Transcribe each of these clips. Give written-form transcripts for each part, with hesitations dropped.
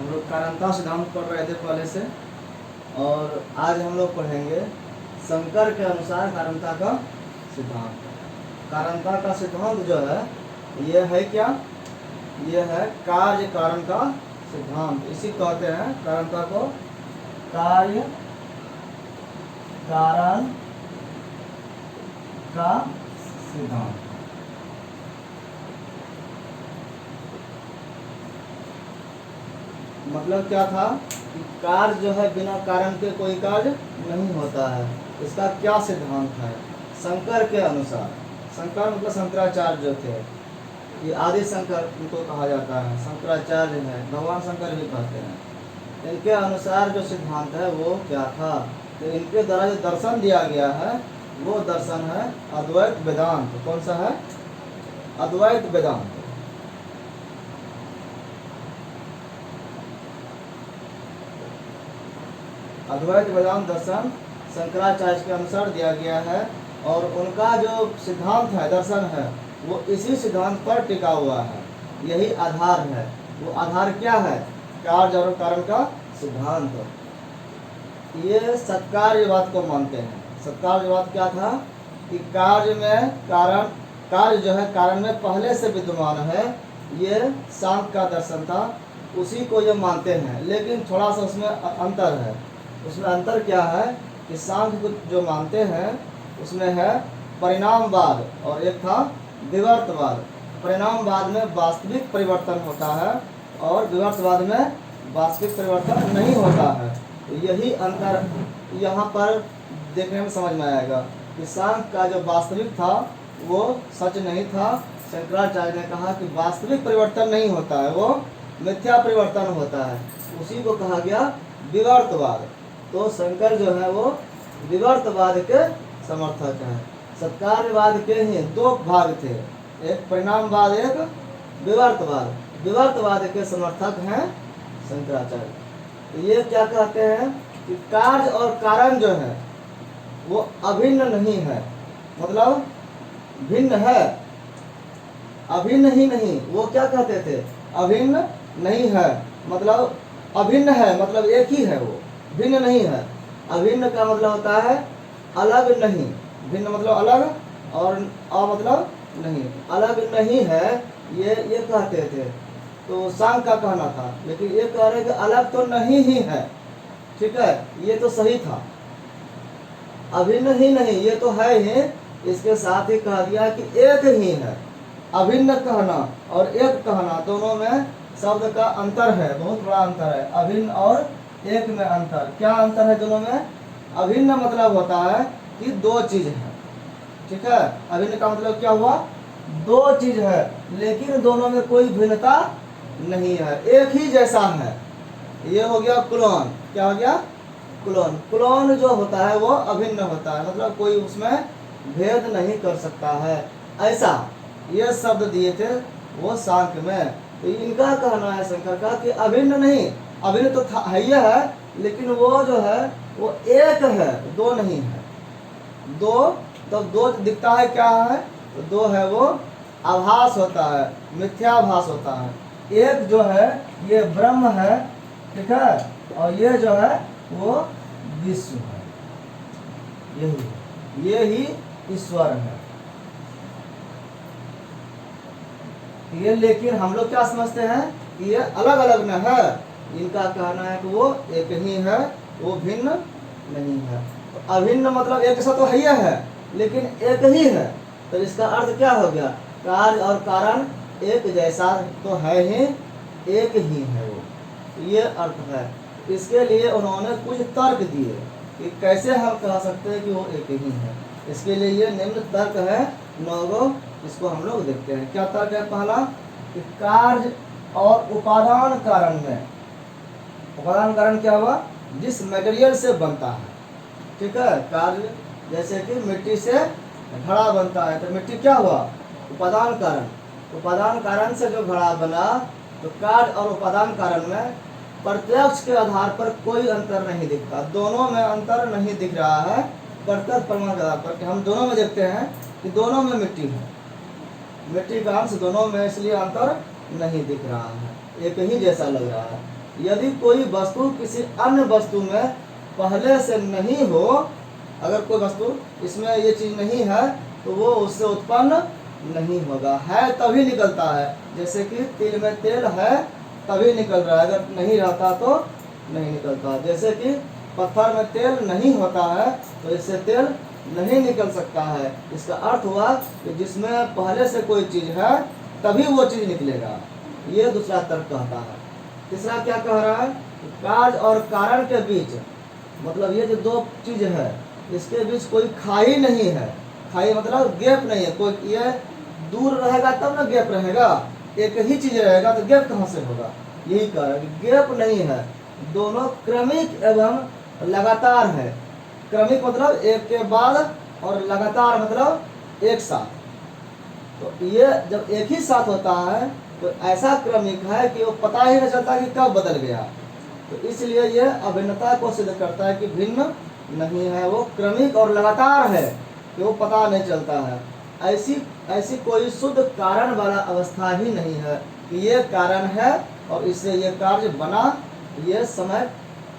हम लोग कारणता सिद्धांत पढ़ रहे थे पहले से, और आज हम लोग पढ़ेंगे शंकर के अनुसार कारणता का सिद्धांत। कारणता का सिद्धांत जो है ये है क्या, ये है कार्य कारण का सिद्धांत। इसी कहते हैं कारणता को, कार्य कारण का सिद्धांत। मतलब क्या था कि कार्य जो है बिना कारण के कोई कार्य नहीं होता है। इसका क्या सिद्धांत है? शंकर के अनुसार, शंकर मतलब शंकराचार्य जो थे, ये आदि शंकर इनको कहा जाता है, शंकराचार्य है, भगवान शंकर भी कहते हैं। इनके अनुसार जो सिद्धांत है वो क्या था, तो इनके द्वारा जो दर्शन दिया गया है वो दर्शन है अद्वैत वेदांत। कौन सा है? अद्वैत वेदांत। अद्वैत वेदांत दर्शन शंकराचार्य के अनुसार दिया गया है, और उनका जो सिद्धांत है, दर्शन है, वो इसी सिद्धांत पर टिका हुआ है। यही आधार है। वो आधार क्या है? कार्य और कारण का सिद्धांत। ये सत्कार्यवाद को मानते हैं। सत्कार्यवाद क्या था कि कार्य में कारण, कार्य जो है कारण में पहले से विद्यमान है, ये सांख्य का दर्शन था, उसी को ये मानते हैं। लेकिन थोड़ा सा उसमें अंतर है। उसमें अंतर क्या है कि सांख्य को जो मानते हैं उसमें है परिणामवाद, और एक था विवर्तवाद। परिणामवाद में वास्तविक परिवर्तन होता है और विवर्तवाद में वास्तविक परिवर्तन नहीं होता है। तो यही अंतर यहाँ पर देखने में समझ में आएगा कि सांख्य का जो वास्तविक था वो सच नहीं था। शंकराचार्य ने कहा कि वास्तविक परिवर्तन नहीं होता है, वो मिथ्या परिवर्तन होता है। उसी को कहा गया विवर्तवाद। तो शंकर जो है वो विवर्तवाद के समर्थक हैं। सत्कार्यवाद के ही दो भाग थे, एक परिणामवाद, एक विवर्तवाद। विवर्तवाद के समर्थक हैं शंकराचार्य। ये क्या कहते हैं कि कार्य और कारण जो है वो अभिन्न नहीं है, मतलब भिन्न है, अभिन्न ही नहीं। वो क्या कहते थे? अभिन्न नहीं है, मतलब अभिन्न है, मतलब एक ही है, वो भिन्न नहीं है। अभिन्न का मतलब होता है अलग नहीं, भिन्न मतलब अलग, और अ मतलब नहीं, अलग नहीं है, ये कहते थे। तो सांख्य का कहना था, लेकिन ये कह रहे कि अलग तो नहीं ही है। ठीक है, ये तो सही था, अभिन्न ही नहीं, ये तो है ही। इसके साथ ही कह दिया कि एक ही है। अभिन्न कहना और एक कहना, दोनों में शब्द का अंतर है, बहुत बड़ा अंतर है। अभिन्न और एक में अंतर। क्या अंतर है दोनों में? अभिन्न मतलब होता है कि दो चीज है। ठीक है, अभिन्न का मतलब क्या हुआ? दो चीज है, लेकिन दोनों में कोई भिन्नता नहीं है, एक ही जैसा है। ये हो गया क्लोन। क्या हो गया? क्लोन। क्लोन जो होता है वो अभिन्न होता है, मतलब कोई उसमें भेद नहीं कर सकता है, ऐसा ये शब्द दिए थे वो सांख्य में। तो इनका कहना है शंकर का कि अभिन्न नहीं, अभिन्न तो था है, लेकिन वो जो है वो एक है, दो नहीं है। दो, तब दो दिखता है, क्या है? तो दो है वो आभास होता है, मिथ्याभास होता है। एक जो है ये ब्रह्म है, ठीक है, और ये जो है वो विश्व है, ये ही ईश्वर है। ये लेकिन हम लोग क्या समझते हैं कि ये अलग अलग न है। इनका कहना है कि वो एक ही है, वो भिन्न नहीं है। तो अभिन्न मतलब एक सा तो है, लेकिन एक ही है। तो इसका अर्थ क्या हो गया? कार्य और कारण एक जैसा तो है ही, एक ही है वो, ये अर्थ है। इसके लिए उन्होंने कुछ तर्क दिए कि कैसे हम कह सकते हैं कि वो एक ही है। इसके लिए ये निम्न तर्क है 9 गो, इसको हम लोग देखते हैं। क्या तर्क है? पहला कि कार्य और उपादान कारण में, उपादान कारण क्या हुआ? जिस मटेरियल से बनता है, ठीक है, कार्य जैसे कि मिट्टी से घड़ा बनता है, तो मिट्टी क्या हुआ? उपादान कारण। उपादान कारण से जो घड़ा बना, तो कार्य और उपादान कारण में प्रत्यक्ष के आधार पर कोई अंतर नहीं दिखता, दोनों में अंतर नहीं दिख रहा है। प्रत्यक्ष प्रमाण के आधार पर कि हम दोनों में देखते हैं कि दोनों में मिट्टी है, मिट्टी का अंश दोनों में, इसलिए अंतर नहीं दिख रहा है, एक ही जैसा लग रहा है। यदि कोई वस्तु किसी अन्य वस्तु में पहले से नहीं हो, अगर कोई वस्तु इसमें ये चीज नहीं है तो वो उससे उत्पन्न नहीं होगा। है तभी निकलता है, जैसे कि तिल में तेल है तभी निकल रहा है, अगर नहीं रहता तो नहीं निकलता। जैसे कि पत्थर में तेल नहीं होता है तो इससे तेल नहीं निकल सकता है। इसका अर्थ हुआ कि जिसमें पहले से कोई चीज है तभी वो चीज निकलेगा। ये दूसरा तर्क कहता है। तीसरा क्या कह रहा है? कार्य और कारण के बीच, मतलब ये जो दो चीज है इसके बीच कोई खाई नहीं है। खाई मतलब गैप नहीं है, कोई ये दूर रहेगा तब ना गैप रहेगा, एक ही चीज रहेगा तो गैप कहाँ से होगा? यही कह रहा है कि गैप नहीं है, दोनों क्रमिक एवं लगातार है। क्रमिक मतलब एक के बाद और लगातार मतलब एक साथ। तो ये जब एक ही साथ होता है तो ऐसा क्रमिक है कि वो पता ही नहीं चलता कि कब बदल गया। तो इसलिए ये अभिन्नता को सिद्ध करता है कि भिन्न नहीं है, वो क्रमिक और लगातार है कि वो पता नहीं चलता है। ऐसी कोई शुद्ध कारण वाला अवस्था ही नहीं है कि ये कारण है और इससे ये कार्य बना। ये समय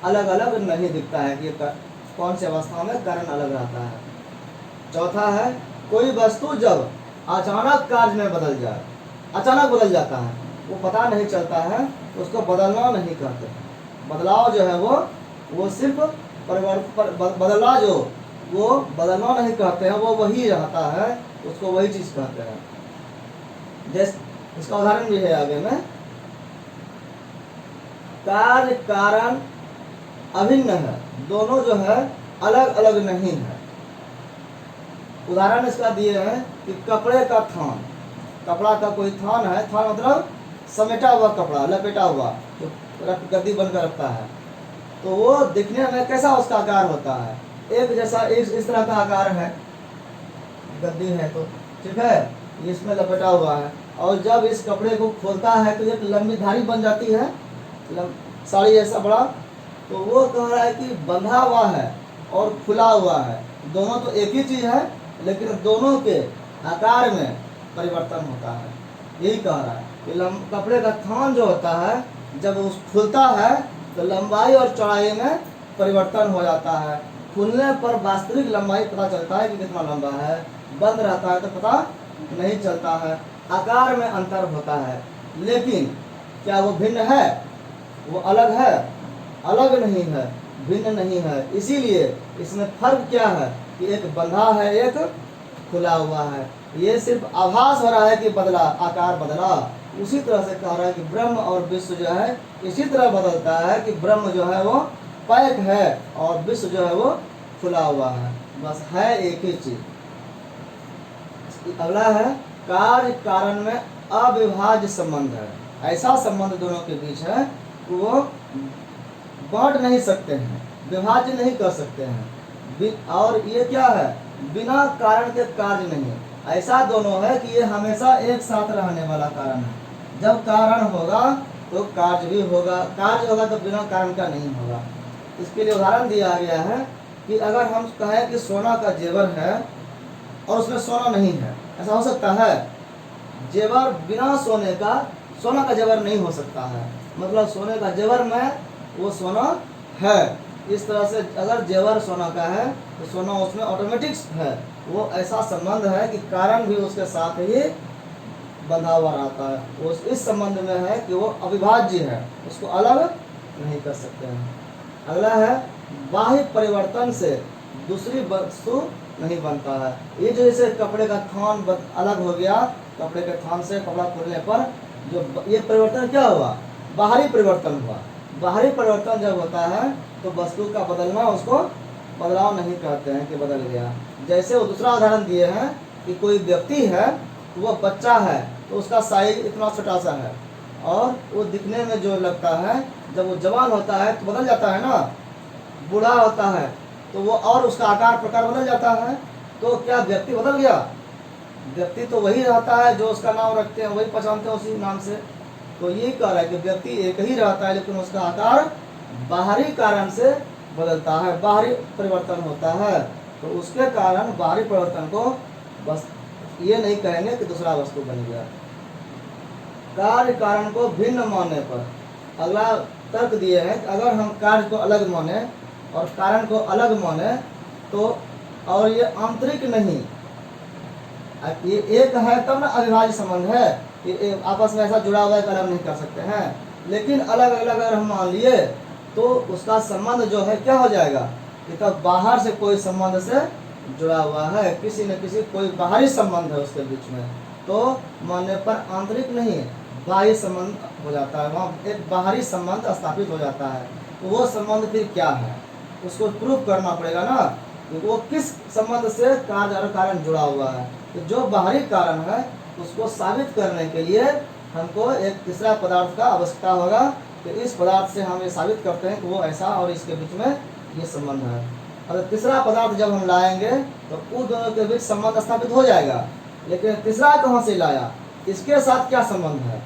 अलग अलग नहीं दिखता है कि कौन सी अवस्था में कारण अलग रहता है। चौथा है, कोई वस्तु जब अचानक कार्य में बदल जाए, अचानक बदल जाता है, वो पता नहीं चलता है, तो उसको बदलना नहीं कहते। बदलाव जो है वो सिर्फ बदला जो वो बदलना नहीं कहते हैं, वो वही रहता है, उसको वही चीज कहते हैं। जैसे इसका उदाहरण भी है आगे में, कार्य कारण अभिन्न है, दोनों जो है अलग अलग नहीं है। उदाहरण इसका दिए हैं कि कपड़े का थान, कपड़ा का कोई थान है, थान मतलब समेटा हुआ कपड़ा, लपेटा हुआ जो गद्दी बनकर रखता है, तो वो दिखने में कैसा उसका आकार होता है? एक जैसा इस तरह का आकार है, गद्दी है तो ठीक है, इसमें लपेटा हुआ है। और जब इस कपड़े को खोलता है तो एक लंबी धारी बन जाती है, साड़ी ऐसा बड़ा, तो वो कह रहा है कि बंधा हुआ है और खुला हुआ है, दोनों तो एक ही चीज है लेकिन दोनों के आकार में परिवर्तन होता है। यही कह रहा है कि कपड़े का थान जो होता है जब उस खुलता है तो लंबाई और चौड़ाई में परिवर्तन हो जाता है। खुलने पर वास्तविक लंबाई पता चलता है कि कितना लंबा है, बंद रहता है तो पता नहीं चलता है, आकार में अंतर होता है। लेकिन क्या वो भिन्न है? वो अलग है? अलग नहीं है, भिन्न नहीं है। इसीलिए इसमें फर्क क्या है कि एक बंधा है, एक खुला हुआ है। ये सिर्फ आभास हो रहा है कि बदला, आकार बदला। उसी तरह से कह रहा है कि ब्रह्म और विश्व जो है इसी तरह बदलता है कि ब्रह्म जो है वो पैक है और विश्व जो है वो खुला हुआ है, बस है एक ही चीज। अगला है, कार्य कारण में अविभाज्य संबंध है। ऐसा संबंध दोनों के बीच है कि वो बांट नहीं सकते हैं, विभाज्य नहीं कर सकते हैं। और ये क्या है? बिना कारण के कार्य नहीं। ऐसा दोनों है कि ये हमेशा एक साथ रहने वाला कारण है। जब कारण होगा तो कार्य भी होगा, कार्य होगा तो बिना कारण का नहीं होगा। इसके लिए उदाहरण दिया गया है कि अगर हम कहें कि सोना का जेवर है और उसमें सोना नहीं है, ऐसा हो सकता है? जेवर बिना सोने का, सोना का जेवर नहीं हो सकता है, मतलब सोने का जेवर में वो सोना है। इस तरह से अगर जेवर सोना का है तो सोना उसमें ऑटोमेटिक है। वो ऐसा संबंध है कि कारण भी उसके साथ ही बंधा हुआ रहता है। वो इस संबंध में है कि वो अविभाज्य है, उसको अलग नहीं कर सकते हैं। अगला है, बाह्य परिवर्तन से दूसरी वस्तु नहीं बनता है। ये जो जैसे कपड़े का थान अलग हो गया, कपड़े के थान से कपड़ा खोलने पर जो ये परिवर्तन क्या हुआ? बाहरी परिवर्तन हुआ। बाहरी परिवर्तन जब होता है तो वस्तु का बदलना उसको बदलाव नहीं कहते हैं कि बदल गया। जैसे वो दूसरा उदाहरण दिए हैं कि कोई व्यक्ति है, वो बच्चा है तो उसका साइज इतना छोटा सा है और वो दिखने में जो लगता है, जब वो जवान होता है तो बदल जाता है ना, बूढ़ा होता है तो वो और उसका आकार प्रकार बदल जाता है। तो क्या व्यक्ति बदल गया? व्यक्ति तो वही रहता है, जो उसका नाम रखते हैं वही पहचानते हैं उसी नाम से। तो ये कह रहा है कि व्यक्ति एक ही रहता है लेकिन उसका आकार बाहरी कारण से बदलता है, बाहरी परिवर्तन होता है। तो उसके कारण बाहरी परिवर्तन को बस ये नहीं कहेंगे कि दूसरा वस्तु बन गया। कार्य कारण को भिन्न मानने पर, अगला तर्क दिए हैं कि अगर हम कार्य को अलग माने और कारण को अलग माने तो, और ये आंतरिक नहीं, ये एक है तब ना अविभाज्य संबंध है, ये आपस में ऐसा जुड़ा हुआ है कि अलग नहीं कर सकते हैं। लेकिन अलग अलग अगर हम मान लिए तो उसका संबंध जो है क्या हो जाएगा कि तब बाहर से कोई संबंध से जुड़ा हुआ है, किसी न किसी कोई बाहरी संबंध है उसके बीच में, तो मानने पर आंतरिक नहीं बाह्य संबंध हो जाता है, वहाँ एक बाहरी संबंध स्थापित हो जाता है। तो वो संबंध फिर क्या है उसको प्रूफ करना पड़ेगा ना कि वो किस संबंध से कार्य और कारण जुड़ा हुआ है। तो जो बाहरी कारण है उसको साबित करने के लिए हमको एक तीसरा पदार्थ का आवश्यकता होगा कि इस पदार्थ से हम ये साबित करते हैं कि वो ऐसा और इसके बीच में ये संबंध है। और तीसरा पदार्थ जब हम लाएंगे तो उन दोनों के बीच संबंध स्थापित हो जाएगा। लेकिन तीसरा कहाँ से लाया, इसके साथ क्या संबंध है,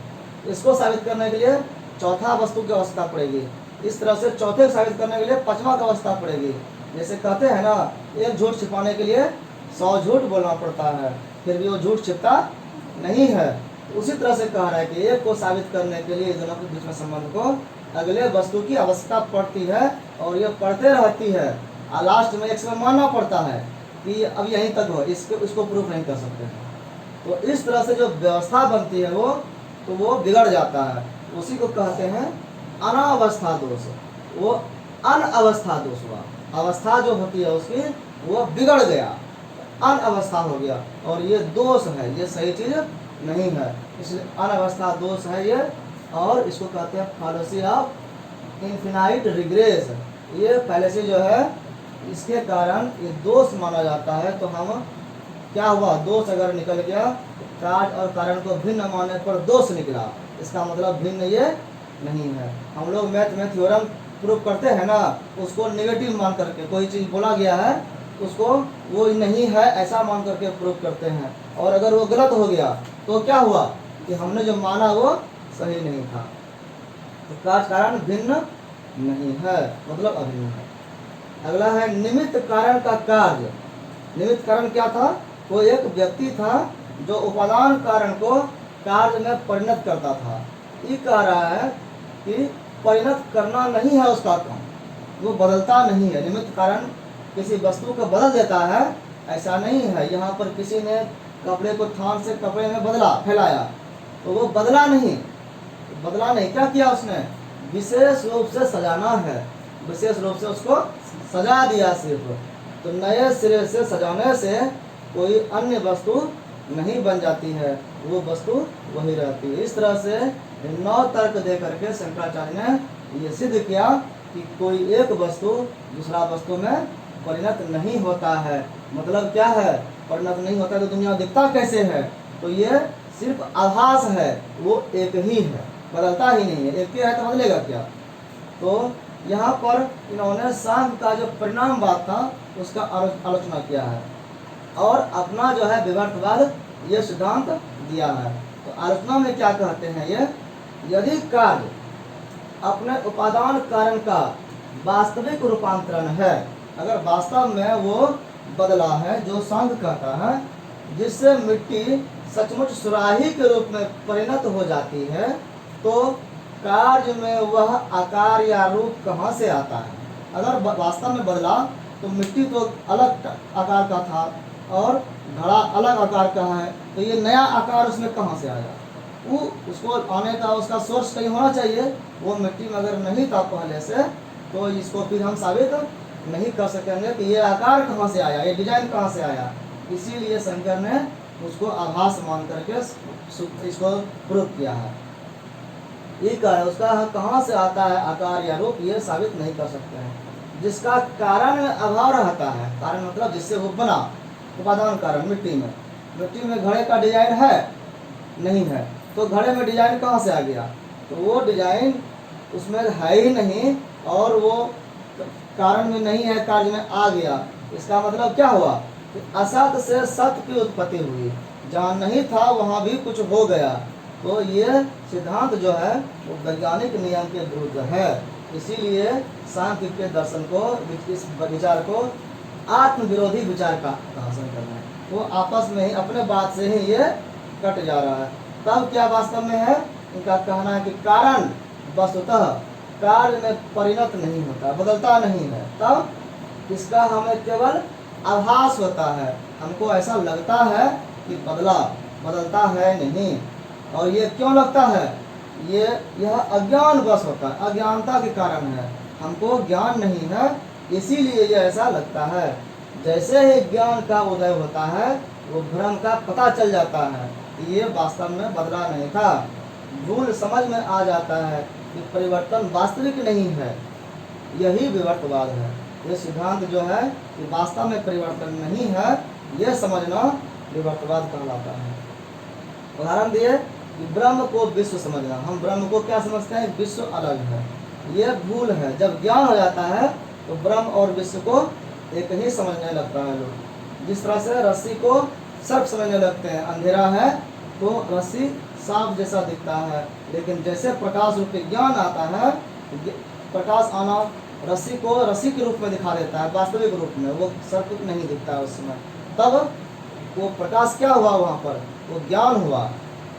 इसको साबित करने के लिए चौथा वस्तु की आवश्यकता पड़ेगी। इस तरह से चौथे को साबित करने के लिए पांचवा की आवश्यकता पड़ेगी। जैसे कहते हैं ना, एक झूठ छिपाने के लिए 100 झूठ बोलना पड़ता है, फिर भी वो झूठ छिपता नहीं है। उसी तरह से कह रहा है कि एक को साबित करने के लिए दोनों के बीच में संबंध को अगले वस्तु की आवश्यकता पड़ती है और ये पड़ते रहती है। और लास्ट में एक समय मानना पड़ता है कि अब यहीं तक हो, इसको प्रूफ नहीं कर सकते हैं। तो इस तरह से जो व्यवस्था बनती है वो बिगड़ जाता है। उसी को कहते हैं अनावस्था दोष। वो अनअवस्था दोष हुआ, अवस्था जो होती है उसकी वो बिगड़ गया, अनअवस्था हो गया, और ये दोष है, ये सही चीज नहीं है, इसलिए अनअवस्था दोष है ये। और इसको कहते हैं फैलेसी ऑफ इनफिनाइट रिग्रेस। ये फैलेसी जो है इसके कारण ये दोष माना जाता है। तो हम क्या हुआ, दोष अगर निकल गया, कार्य और कारण को भिन्न मानने पर दोष निकला, इसका मतलब भिन्न ये नहीं है। हम लोग मैथ में थ्योरम प्रूव करते हैं ना, उसको नेगेटिव मान करके, कोई चीज़ बोला गया है उसको वो नहीं है ऐसा मान करके प्रूव करते हैं, और अगर वो गलत हो गया तो क्या हुआ कि हमने जो माना वो सही नहीं था। तो कार्य कारण भिन्न नहीं है, मतलब अभिन्न है। अगला है निमित्त कारण का कार्य। निमित्त कारण क्या था, वो एक व्यक्ति था जो उपादान कारण को कार्य में परिणत करता था। ये कह रहा है कि परिणत करना नहीं है उसका काम, वो बदलता नहीं है। निमित्त कारण किसी वस्तु को बदल देता है ऐसा नहीं है। यहाँ पर किसी ने कपड़े को थान से कपड़े में बदला, फैलाया, तो वो बदला नहीं, क्या किया उसने, विशेष रूप से सजाना है, विशेष रूप से उसको सजा दिया सिर्फ। तो नए सिरे से सजाने से कोई अन्य वस्तु नहीं बन जाती है, वो वस्तु वही रहती है। इस तरह से 9 तर्क दे करके शंकराचार्य ने ये सिद्ध किया कि कोई एक वस्तु दूसरा वस्तु में परिणत नहीं होता है। मतलब क्या है, परिणत नहीं होता तो दुनिया दिखता कैसे है, तो ये सिर्फ आभास है, वो एक ही है, बदलता ही नहीं है। एक ही है तो बदलेगा क्या। तो यहाँ पर इन्होंने सांख्य का जो परिणामवाद था उसका आलोचना किया है, और अपना जो है विवर्तवाद ये सिद्धांत दिया है। तो आलोचना में क्या कहते हैं ये, यदि कार्य अपने उपादान कारण का वास्तविक रूपांतरण है, अगर वास्तव में वो बदला है जो सांख्य कहता है, जिससे मिट्टी सचमुच सुराही के रूप में परिणत हो जाती है, तो कार्य में वह आकार या रूप कहाँ से आता है। अगर वास्तव में बदला तो मिट्टी तो अलग आकार का था और घड़ा अलग आकार का है, तो ये नया आकार उसमें कहाँ से आया। वो उसको आने का उसका सोर्स कहीं होना चाहिए, वो मिट्टी में अगर नहीं था पहले से, तो इसको फिर हम साबित नहीं कर सकेंगे कि ये आकार कहाँ से आया, ये डिजाइन कहाँ से आया। इसीलिए शंकर ने उसको आभास मान करके इसको प्रूव किया है। ये कह रहा है उसका कहाँ से आता है आकार या रूप, ये साबित नहीं कर सकते हैं। जिसका कारण में अभाव रहता है, कारण मतलब जिससे वो बना, उपादान कारण मिट्टी में घड़े का डिजाइन है नहीं है, तो घड़े में डिजाइन कहाँ से आ गया, तो वो डिजाइन उसमें है ही नहीं, और वो कारण में नहीं है, कार्य में आ गया। इसका मतलब क्या हुआ कि असत से सत की उत्पत्ति हुई, जहाँ नहीं था वहाँ भी कुछ हो गया। तो ये सिद्धांत जो है वो वैज्ञानिक नियम के विरुद्ध है। इसीलिए सांख्य के दर्शन को, इस विचार को आत्म विरोधी विचार का हासिल करना है। वो आपस में ही अपने बात से ही ये कट जा रहा है। तब क्या वास्तव में है, इनका कहना है कि कारण वस्तुतः कार्य में परिणत नहीं होता, बदलता नहीं है, तब इसका हमें केवल आभास होता है, हमको ऐसा लगता है कि बदलता है नहीं। और ये क्यों लगता है? यह अज्ञान बस होता है, अज्ञानता के कारण है, हमको ज्ञान नहीं है, इसीलिए ये ऐसा लगता है। जैसे ही ज्ञान का उदय होता है वो भ्रम का पता चल जाता है कि ये वास्तव में बदला नहीं था। भूल समझ में आ जाता है कि परिवर्तन वास्तविक नहीं है, यही विवर्तवाद है। ये सिद्धांत जो है कि वास्तव में परिवर्तन नहीं है, यह समझना विवर्तवाद कहलाता है। उदाहरण दिए कि ब्रह्म को विश्व समझना, हम ब्रह्म को क्या समझते हैं? विश्व अलग है, ये भूल है। जब ज्ञान हो जाता है तो ब्रह्म और विश्व को एक ही समझने लगता है लोग। जिस तरह से रस्सी को सर्प समझने लगते हैं, अंधेरा है तो रस्सी सांप जैसा दिखता है, लेकिन जैसे प्रकाश रूपी ज्ञान आता है, प्रकाश आना रस्सी को रस्सी के रूप में दिखा देता है, वास्तविक रूप में वो सर्प नहीं दिखता है उस समय। तब वो प्रकाश क्या हुआ? वहाँ पर वो ज्ञान हुआ।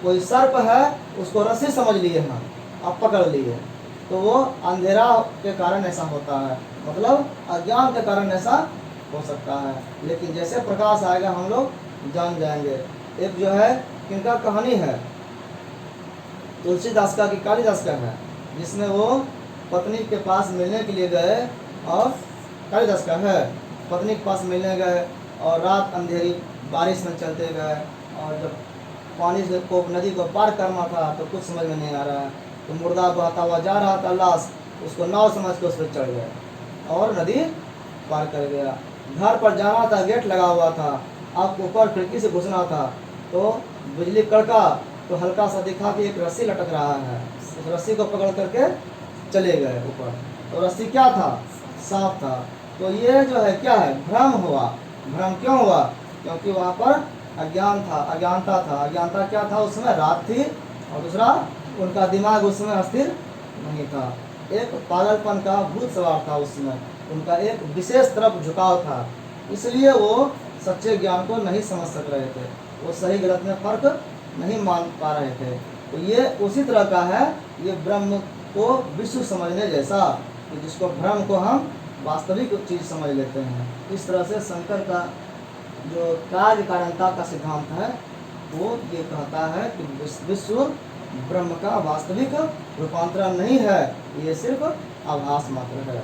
कोई सर्प है उसको रस्सी समझ लिए हम, अब पकड़ लिए, तो वो अंधेरा के कारण ऐसा होता है, मतलब अज्ञान के कारण ऐसा हो सकता है। लेकिन जैसे प्रकाश आएगा हम लोग जान जाएंगे। एक जो है किनका कहानी है, तुलसीदास का कि कालिदास का है, जिसमें वो पत्नी के पास मिलने के लिए गए, और कालिदास का है, पत्नी के पास मिलने गए और रात अंधेरी बारिश में चलते गए, और जब पानी से को नदी को पार करना था तो कुछ समझ में नहीं आ रहा है, तो मुर्दा बहता हुआ जा रहा था, लाश, उसको नाव समझ के उस पर चढ़ गए और नदी पार कर गया। घर पर जाना था, गेट लगा हुआ था, अब ऊपर खिड़की से घुसना था, तो बिजली कड़का, तो हल्का सा दिखा कि एक रस्सी लटक रहा है, उस रस्सी को पकड़ करके चले गए ऊपर। तो रस्सी क्या था? सांप था। तो ये जो है क्या है? भ्रम हुआ। भ्रम क्यों हुआ? क्योंकि वहाँ पर अज्ञान था, अज्ञानता था। अज्ञानता क्या था? उस समय रात थी, और दूसरा उनका दिमाग उस समय स्थिर नहीं था, एक पागलपन का भूत सवार था उस समय, उनका एक विशेष तरफ झुकाव था, इसलिए वो सच्चे ज्ञान को नहीं समझ सक रहे थे, वो सही गलत में फर्क नहीं मान पा रहे थे। तो ये उसी तरह का है, ये ब्रह्म को विश्व समझने जैसा, कि जिसको भ्रम को हम वास्तविक चीज़ समझ लेते हैं। इस तरह से शंकर का जो कार्य कारणता का सिद्धांत है वो ये कहता है कि विश्व ब्रह्म का वास्तविक रूपांतरण नहीं है, ये सिर्फ आभास मात्र है।